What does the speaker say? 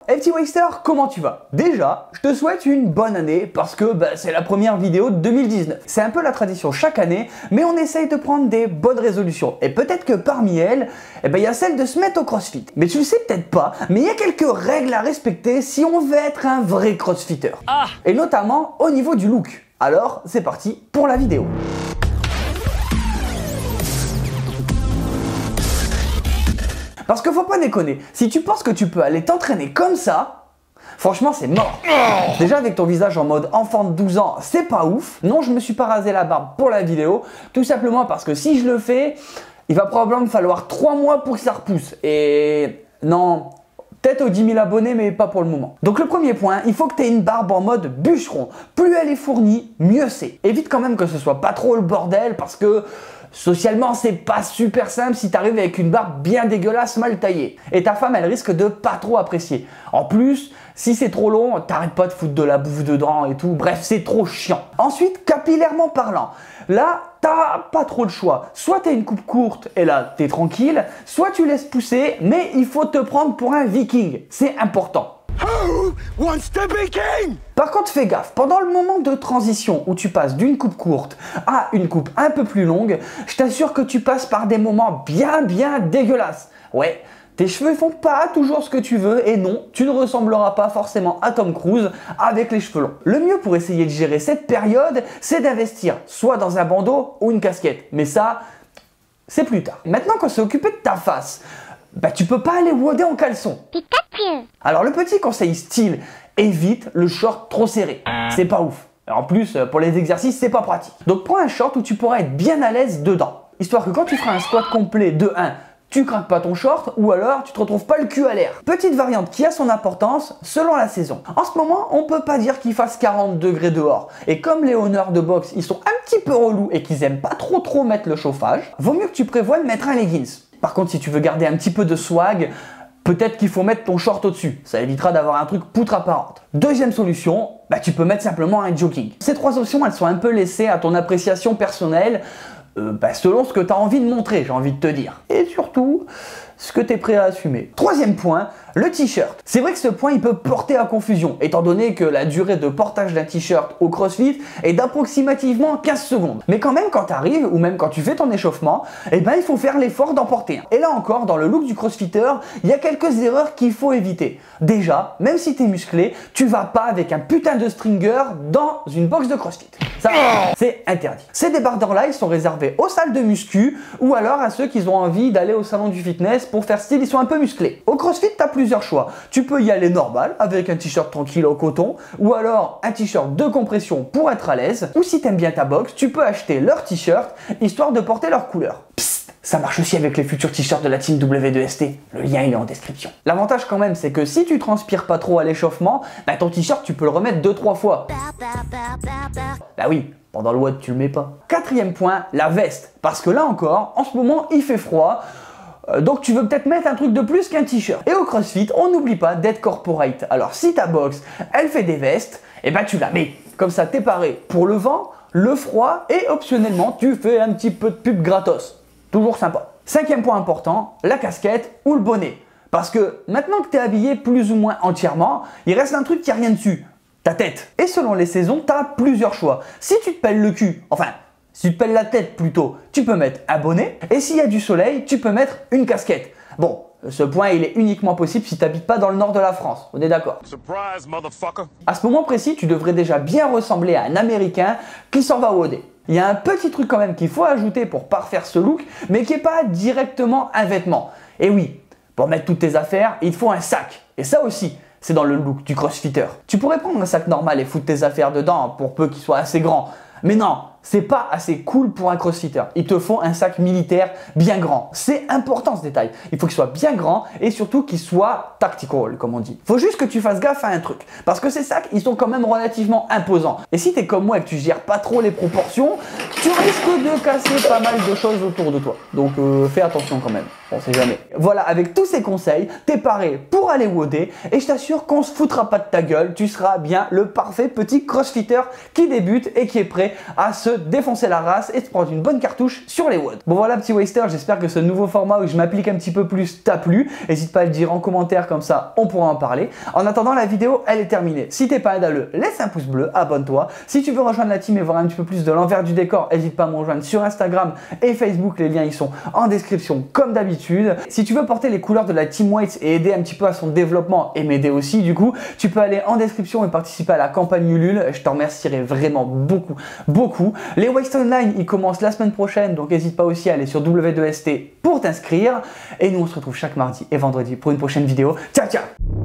Hey petit Waster, comment tu vas? Déjà, je te souhaite une bonne année parce que c'est la première vidéo de 2019. C'est un peu la tradition chaque année, mais on essaye de prendre des bonnes résolutions. Et peut-être que parmi elles, il y a celle de se mettre au crossfit. Mais tu le sais peut-être pas, mais il y a quelques règles à respecter si on veut être un vrai crossfitter. Et notamment au niveau du look. Alors, c'est parti pour la vidéo. Parce que faut pas déconner, si tu penses que tu peux aller t'entraîner comme ça, franchement c'est mort. Déjà avec ton visage en mode enfant de 12 ans, c'est pas ouf. Non, je me suis pas rasé la barbe pour la vidéo, tout simplement parce que si je le fais, il va probablement me falloir 3 mois pour que ça repousse. Et non, peut-être aux 10 000 abonnés, mais pas pour le moment. Donc le premier point, il faut que tu aies une barbe en mode bûcheron. Plus elle est fournie, mieux c'est. Évite quand même que ce soit pas trop le bordel parce que socialement, c'est pas super simple si t'arrives avec une barbe bien dégueulasse, mal taillée. Et ta femme, elle risque de pas trop apprécier. En plus, si c'est trop long, t'arrêtes pas de foutre de la bouffe dedans et tout. Bref, c'est trop chiant. Ensuite, capillairement parlant, là, t'as pas trop le choix. Soit t'as une coupe courte et là, t'es tranquille. Soit tu laisses pousser, mais il faut te prendre pour un viking. C'est important. Who wants to be king? Par contre, fais gaffe, pendant le moment de transition où tu passes d'une coupe courte à une coupe un peu plus longue, je t'assure que tu passes par des moments bien dégueulasses. Ouais, tes cheveux font pas toujours ce que tu veux et non, tu ne ressembleras pas forcément à Tom Cruise avec les cheveux longs. Le mieux pour essayer de gérer cette période, c'est d'investir soit dans un bandeau ou une casquette. Mais ça, c'est plus tard. Maintenant qu'on s'est occupé de ta face, tu peux pas aller woder en caleçon. Alors le petit conseil style, évite le short trop serré. C'est pas ouf. En plus, pour les exercices, c'est pas pratique. Donc prends un short où tu pourras être bien à l'aise dedans. Histoire que quand tu feras un squat complet de 1, tu craques pas ton short ou alors tu te retrouves pas le cul à l'air. Petite variante qui a son importance selon la saison. En ce moment, on peut pas dire qu'il fasse 40 degrés dehors. Et comme les honneurs de boxe, ils sont un petit peu relous et qu'ils aiment pas trop mettre le chauffage, vaut mieux que tu prévoies de mettre un leggings. Par contre, si tu veux garder un petit peu de swag, peut-être qu'il faut mettre ton short au-dessus. Ça évitera d'avoir un truc poutre apparente. Deuxième solution, tu peux mettre simplement un jogging. Ces trois options, elles sont un peu laissées à ton appréciation personnelle, selon ce que tu as envie de montrer, j'ai envie de te dire. Et surtout, ce que tu es prêt à assumer. Troisième point, le t-shirt. C'est vrai que ce point, il peut porter à confusion, étant donné que la durée de portage d'un t-shirt au CrossFit est d'approximativement 15 secondes. Mais quand même, quand tu arrives, ou même quand tu fais ton échauffement, il faut faire l'effort d'en porter un. Et là encore, dans le look du crossfitter, il y a quelques erreurs qu'il faut éviter. Déjà, même si tu es musclé, tu vas pas avec un putain de stringer dans une box de CrossFit. Ça, c'est interdit. Ces débardeurs-là, ils sont réservés aux salles de muscu ou alors à ceux qui ont envie d'aller au salon du fitness pour faire style, ils sont un peu musclés. Au CrossFit, tu as plusieurs choix. Tu peux y aller normal avec un t-shirt tranquille en coton ou alors un t-shirt de compression pour être à l'aise. Ou si tu aimes bien ta boxe, tu peux acheter leur t-shirt histoire de porter leur couleur. Psst, ça marche aussi avec les futurs t-shirts de la team W2ST. Le lien il est en description. L'avantage quand même, c'est que si tu transpires pas trop à l'échauffement, ton t-shirt tu peux le remettre 2-3 fois. Bah oui, pendant le WOD tu le mets pas. Quatrième point, la veste. Parce que là encore, en ce moment il fait froid. Donc tu veux peut-être mettre un truc de plus qu'un t-shirt. Et au CrossFit, on n'oublie pas d'être corporate. Alors si ta box, elle fait des vestes, tu la mets. Comme ça, t'es paré pour le vent, le froid et optionnellement, tu fais un petit peu de pub gratos. Toujours sympa. Cinquième point important, la casquette ou le bonnet. Parce que maintenant que tu es habillé plus ou moins entièrement, il reste un truc qui a rien dessus. Ta tête. Et selon les saisons, tu as plusieurs choix. Si tu te pèles le cul, si tu te pèles la tête plutôt, tu peux mettre un bonnet. Et s'il y a du soleil, tu peux mettre une casquette. Bon, ce point, il est uniquement possible si tu n'habites pas dans le nord de la France. On est d'accord? Surprise, motherfucker. À ce moment précis, tu devrais déjà bien ressembler à un Américain qui s'en va au dé. Il y a un petit truc quand même qu'il faut ajouter pour parfaire ce look, mais qui n'est pas directement un vêtement. Et oui, pour mettre toutes tes affaires, il faut un sac. Et ça aussi, c'est dans le look du crossfitter. Tu pourrais prendre un sac normal et foutre tes affaires dedans pour peu qu'il soit assez grand. Mais non, c'est pas assez cool pour un crossfitter. Il te faut un sac militaire bien grand. C'est important ce détail. Il faut qu'il soit bien grand et surtout qu'il soit tactical, comme on dit. Faut juste que tu fasses gaffe à un truc. Parce que ces sacs, ils sont quand même relativement imposants. Et si t'es comme moi et que tu gères pas trop les proportions, tu risques de casser pas mal de choses autour de toi. Donc fais attention quand même. On sait jamais. Voilà, avec tous ces conseils, t'es paré pour aller WODer et je t'assure qu'on se foutra pas de ta gueule, tu seras bien le parfait petit crossfitter qui débute et qui est prêt à se défoncer la race et se prendre une bonne cartouche sur les WOD. Bon voilà petit waster, j'espère que ce nouveau format où je m'applique un petit peu plus t'a plu. N'hésite pas à le dire en commentaire, comme ça on pourra en parler. En attendant, la vidéo elle est terminée. Si t'es pas un dalleux, laisse un pouce bleu, abonne-toi. Si tu veux rejoindre la team et voir un petit peu plus de l'envers du décor, n'hésite pas à me rejoindre sur Instagram et Facebook, les liens ils sont en description comme d'habitude. Si tu veux porter les couleurs de la Team White et aider un petit peu à son développement et m'aider aussi du coup, tu peux aller en description et participer à la campagne Ulule. Je t'en remercierai vraiment beaucoup. Les Waste Online, ils commencent la semaine prochaine, donc n'hésite pas aussi à aller sur W2ST pour t'inscrire. Et nous on se retrouve chaque mardi et vendredi pour une prochaine vidéo. Ciao ciao.